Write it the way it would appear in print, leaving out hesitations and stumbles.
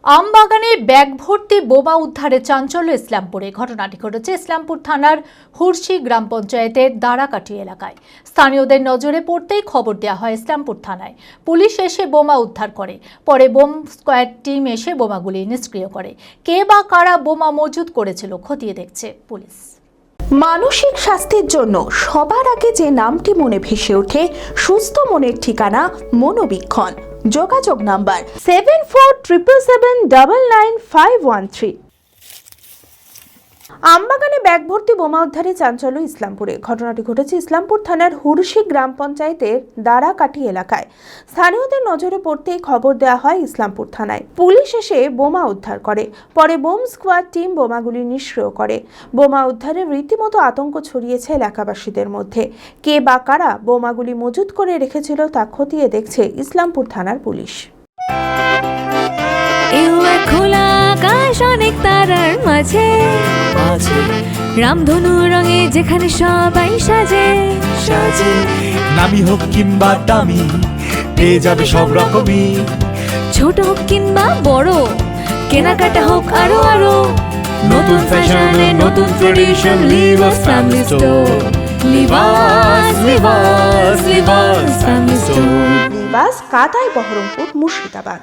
আমবাগানে bag ভর্তি বোমা উদ্ধারে চাঞ্চল্য ইসলামপুরে। ঘটনাটি ঘটেছে ইসলামপুর থানার হুরশি গ্রাম পঞ্চায়েতের দাঁড়াকাঠি এলাকায়। স্থানীয়দের নজরে পড়তেই খবর দেওয়া হয় ইসলামপুর থানায়। পুলিশ এসে বোমা উদ্ধার করে। পরে বোম স্কোয়াড টিম এসে বোমাগুলি নিষ্ক্রিয় করে। কে বা কারা বোমা মজুত করেছিল খতিয়ে দেখছে পুলিশ। মানসিক স্বাস্থ্যের জন্য সবার আগে যে নামটি মনে ভেসে ওঠে, সুস্থ মনের ঠিকানা মনোবীক্ষণ। যোগাযোগ নাম্বার 7477799513। আমবাগানে ব্যাগ ভর্তি বোমা উদ্ধারে চাঞ্চল্য ইসলামপুরে। ঘটনাটি ঘটেছে ইসলামপুর থানার হুরশি গ্রাম পঞ্চায়েতের দাঁড়াকাঠি এলাকায়। স্থানীয়দের নজরে পড়তেই খবর দেওয়া হয় ইসলামপুর থানায়। পুলিশ এসে বোমা উদ্ধার করে। পরে বোম স্কোয়াড টিম বোমাগুলি নিষ্ক্রিয় করে। বোমা উদ্ধারে রীতিমতো আতঙ্ক ছড়িয়েছে এলাকাবাসীদের মধ্যে। কে বা কারা বোমাগুলি মজুত করে রেখেছিল তা খতিয়ে দেখছে ইসলামপুর থানার পুলিশ। খোলা আকাশ অনেক তারার মাঝে রামধনু রঙে যেখানে সবাই সাজে সাজে নামি হোক কিংবা দামি পেয়ে যাবে সব রকমই, ছোট হোক কিংবা বড় কেনাকাটা হোক আরো আরো নতুন ফ্যাশনে নতুন tradition Libas family store. Libas Libas Libas family store. Libas কাতাই বহরমপুর মুর্শিদাবাদ।